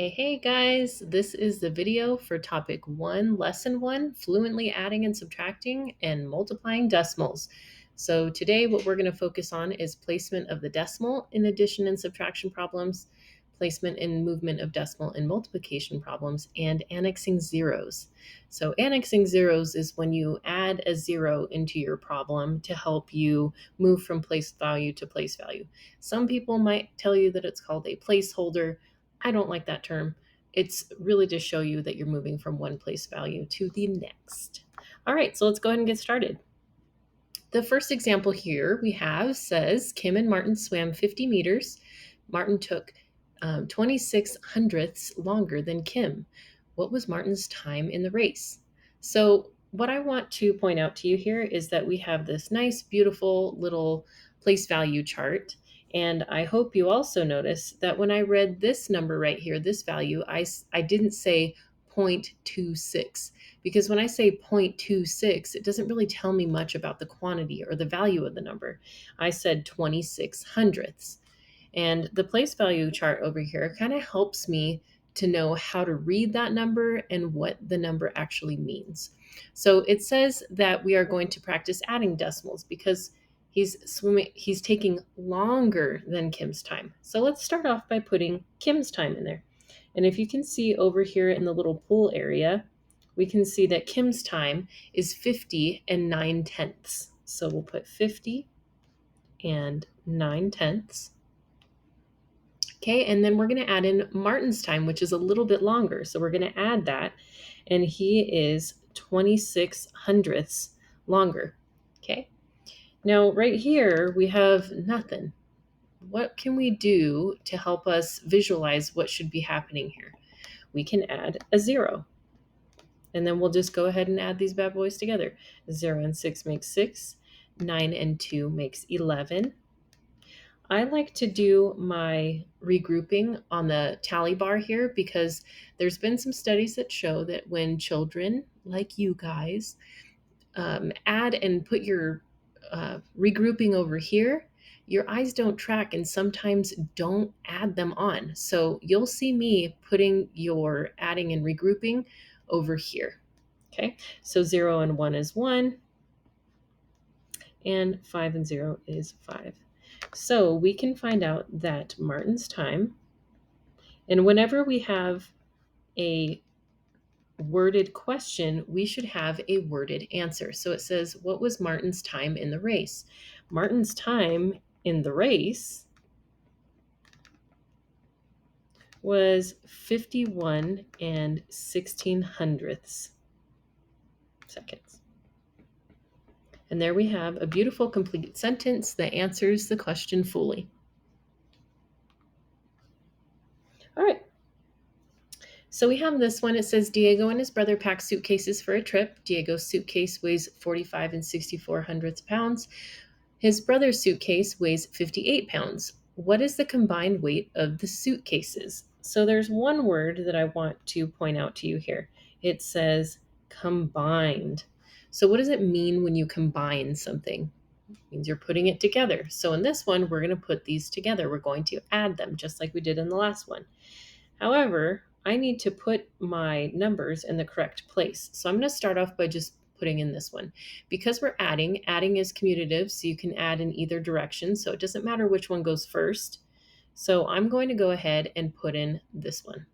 Hey guys, this is the video for topic 1, lesson 1, fluently adding and subtracting and multiplying decimals. So today what we're going to focus on is placement of the decimal in addition and subtraction problems, placement and movement of decimal in multiplication problems, and annexing zeros. So annexing zeros is when you add a zero into your problem to help you move from place value to place value. Some people might tell you that it's called a placeholder. I don't like that term. It's really to show you that you're moving from one place value to the next. All right, so let's go ahead and get started. The first example here we have says Kim and Martin swam 50 meters. Martin took 26 hundredths longer than Kim. What was Martin's time in the race? So, what I want to point out to you here is that we have this nice, beautiful little place value chart. And I hope you also notice that when I read this number right here, this value, I didn't say 0.26 because when I say 0.26, it doesn't really tell me much about the quantity or the value of the number. I said 26 hundredths. And the place value chart over here kind of helps me to know how to read that number and what the number actually means. So it says that we are going to practice adding decimals because he's taking longer than Kim's time. So let's start off by putting Kim's time in there. And if you can see over here in the little pool area, we can see that Kim's time is 50 and 9 tenths. So we'll put 50 and 9 tenths. Okay, and then we're going to add in Martin's time, which is a little bit longer. So we're going to add that, and he is 26 hundredths longer. Okay, now right here we have nothing. What can we do to help us visualize what should be happening here? We can add a zero. And then we'll just go ahead and add these bad boys together. 0 and 6 makes 6. 9 and 2 makes 11. I like to do my regrouping on the tally bar here because there's been some studies that show that when children, like you guys, add and put your regrouping over here, your eyes don't track and sometimes don't add them on. So you'll see me putting your adding and regrouping over here. Okay, so 0 and 1 is 1, and 5 and 0 is 5. So we can find out that Martin's time, and whenever we have a worded question, we should have a worded answer. So it says, what was Martin's time in the race? Martin's time in the race was 51 and 16 hundredths seconds. And there we have a beautiful complete sentence that answers the question fully. All right. So we have this one. It says Diego and his brother packed suitcases for a trip. Diego's suitcase weighs 45 and 64 hundredths pounds. His brother's suitcase weighs 58 pounds. What is the combined weight of the suitcases? So there's one word that I want to point out to you here. It says combined. So what does it mean when you combine something? It means you're putting it together. So in this one, we're going to put these together. We're going to add them just like we did in the last one. However, I need to put my numbers in the correct place. So I'm going to start off by just putting in this one. Because we're adding is commutative, so you can add in either direction. So it doesn't matter which one goes first. So I'm going to go ahead and put in this one.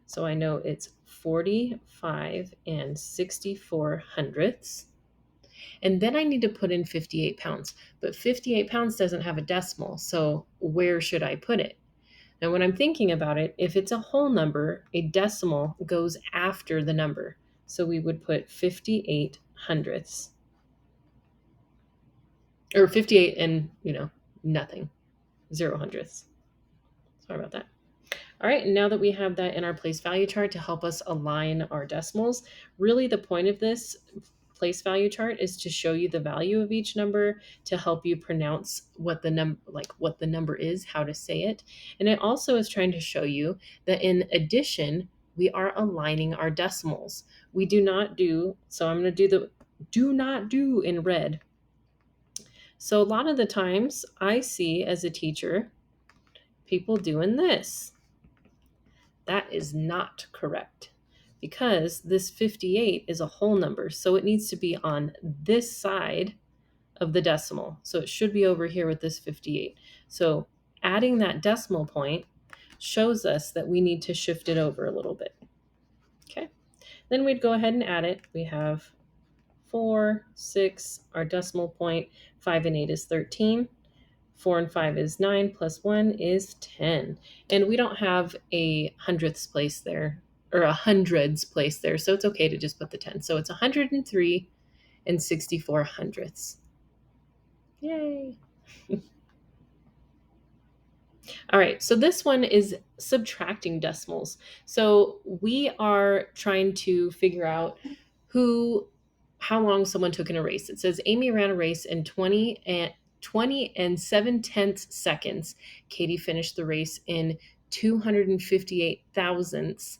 So I know it's 45 and 64 hundredths. And then I need to put in 58 pounds. But 58 pounds doesn't have a decimal. So where should I put it? Now, when I'm thinking about it, if it's a whole number, a decimal goes after the number. So we would put 58 hundredths. Or 58 and, nothing. 0 hundredths. Sorry about that. All right, and now that we have that in our place value chart to help us align our decimals, really the point of this place value chart is to show you the value of each number to help you pronounce what the number is, how to say it. And it also is trying to show you that in addition, we are aligning our decimals. We do not do, so I'm going to do the do not do in red. So a lot of the times I see as a teacher people doing this. That is not correct because this 58 is a whole number. So it needs to be on this side of the decimal. So it should be over here with this 58. So adding that decimal point shows us that we need to shift it over a little bit. Okay. Then we'd go ahead and add it. We have 4, 6, our decimal point, 5 and 8 is 13. 4 and 5 is 9, plus 1 is 10. And we don't have a hundredths place there, or a hundreds place there, so it's okay to just put the 10. So it's 103 and 64 hundredths. Yay. All right, so this one is subtracting decimals. So we are trying to figure out how long someone took in a race. It says Amy ran a race in 20 and 7/10 seconds. Katie finished the race in 258 thousandths.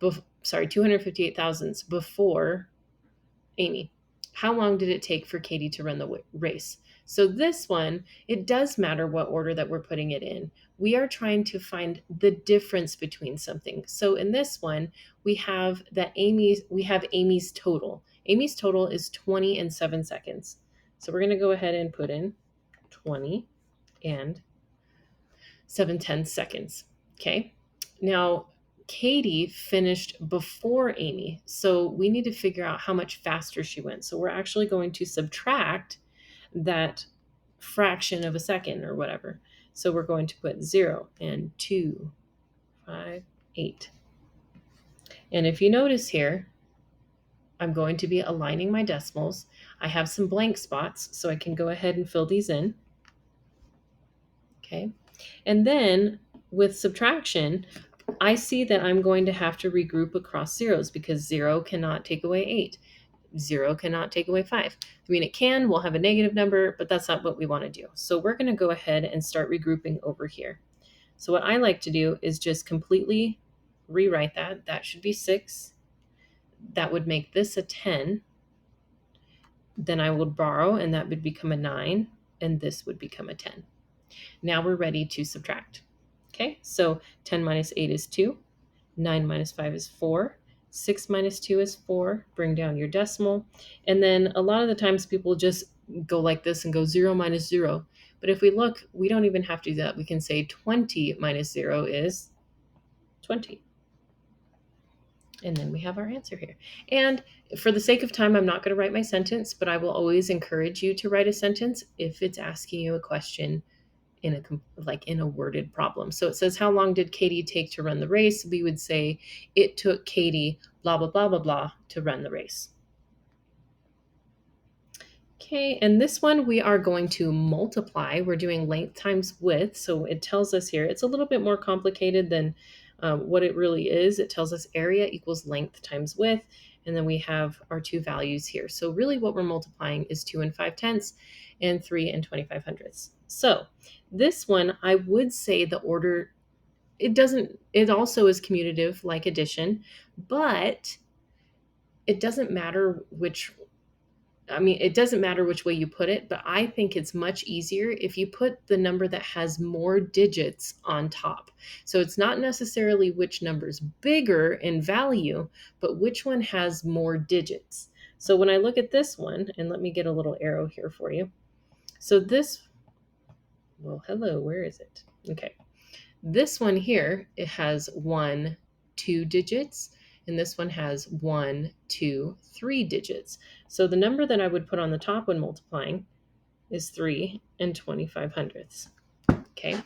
258 thousandths before Amy. How long did it take for Katie to run the race? So this one, it does matter what order that we're putting it in. We are trying to find the difference between something. So in this one, we have Amy's total. Amy's total is 20 and 7 seconds. So we're going to go ahead and put in 20 and 7/10 seconds. Okay. Now, Katie finished before Amy, so we need to figure out how much faster she went. So we're actually going to subtract that fraction of a second or whatever. So we're going to put 0 and 2, 5, 8. And if you notice here, I'm going to be aligning my decimals. I have some blank spots, so I can go ahead and fill these in. Okay. And then with subtraction, I see that I'm going to have to regroup across zeros because 0 cannot take away 8. 0 cannot take away 5. I mean, it can, we'll have a negative number, but that's not what we want to do. So we're going to go ahead and start regrouping over here. So what I like to do is just completely rewrite that. That should be 6. That would make this a 10. Then I would borrow, and that would become a 9, and this would become a 10. Now we're ready to subtract. Okay, so 10 minus 8 is 2. 9 minus 5 is 4. 6 minus 2 is 4. Bring down your decimal. And then a lot of the times people just go like this and go 0 minus 0. But if we look, we don't even have to do that. We can say 20 minus 0 is 20. And then we have our answer here. And for the sake of time, I'm not going to write my sentence, but I will always encourage you to write a sentence if it's asking you a question in a worded problem. So it says, how long did Katie take to run the race? We would say it took Katie blah, blah, blah, blah, blah to run the race. Okay, and this one we are going to multiply. We're doing length times width. So it tells us here, it's a little bit more complicated than what it really is. It tells us area equals length times width. And then we have our two values here. So really what we're multiplying is 2 and 5/10 and 3 and 25 hundredths. So this one, I would say the order, it also is commutative like addition, but it doesn't matter it doesn't matter which way you put it, but I think it's much easier if you put the number that has more digits on top. So it's not necessarily which number's bigger in value, but which one has more digits. So when I look at this one, and let me get a little arrow here for you. So hello, where is it? Okay. This one here, it has 1, 2 digits, and this one has 1, 2, 3 digits. So the number that I would put on the top when multiplying is 3 and 25 hundredths. Okay.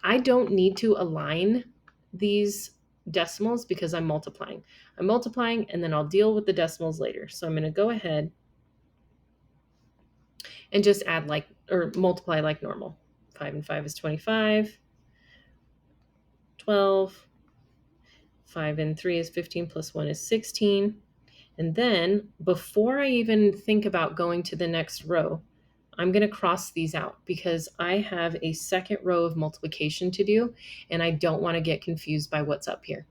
I don't need to align these decimals because I'm multiplying. I'm multiplying and then I'll deal with the decimals later. So I'm going to go ahead and just add multiply like normal. 5 and 5 is 25. 12. 5 and 3 is 15 plus 1 is 16. And then before I even think about going to the next row, I'm going to cross these out because I have a second row of multiplication to do, and I don't want to get confused by what's up here.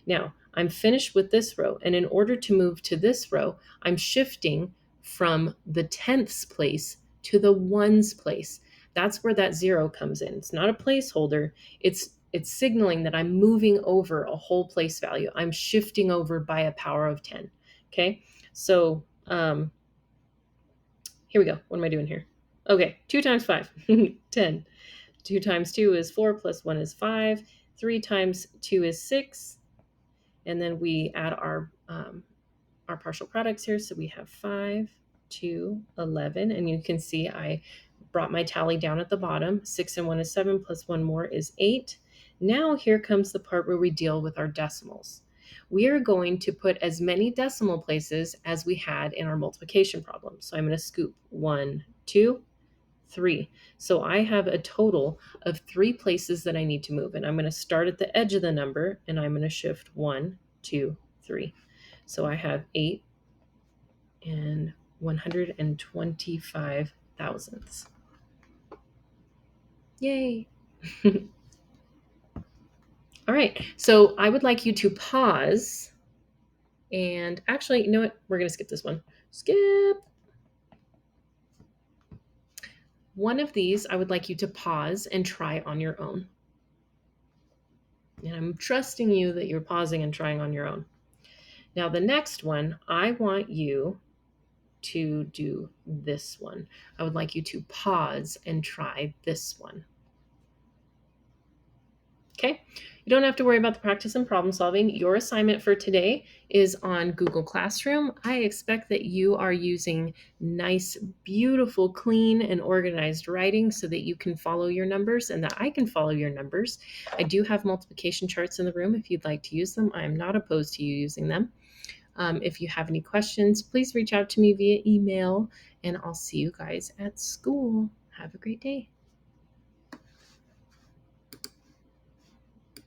Now, I'm finished with this row, and in order to move to this row, I'm shifting from the tenths place to the ones place. That's where that 0 comes in. It's not a placeholder. It's it's signaling that I'm moving over a whole place value. I'm shifting over by a power of 10. Okay. So here we go. What am I doing here? Okay. 2 times 5, 10. 2 times 2 is 4 plus 1 is 5. 3 times 2 is 6. And then we add our partial products here. So we have 5, 2, 11. And you can see I brought my tally down at the bottom. 6 and 1 is 7, plus 1 more is 8. Now here comes the part where we deal with our decimals. We are going to put as many decimal places as we had in our multiplication problem. So I'm going to scoop 1, 2, 3. So I have a total of 3 places that I need to move. And I'm going to start at the edge of the number and I'm going to shift 1, 2, 3. So I have 8 and 125 thousandths. Yay. All right. So I would like you to pause. And actually, you know what? We're going to skip this one. Skip. One of these, I would like you to pause and try on your own. And I'm trusting you that you're pausing and trying on your own. Now, the next one, I want you to do this one. I would like you to pause and try this one. Okay, you don't have to worry about the practice and problem solving. Your assignment for today is on Google Classroom. I expect that you are using nice, beautiful, clean, and organized writing so that you can follow your numbers and that I can follow your numbers. I do have multiplication charts in the room if you'd like to use them. I am not opposed to you using them. If you have any questions, please reach out to me via email, and I'll see you guys at school. Have a great day.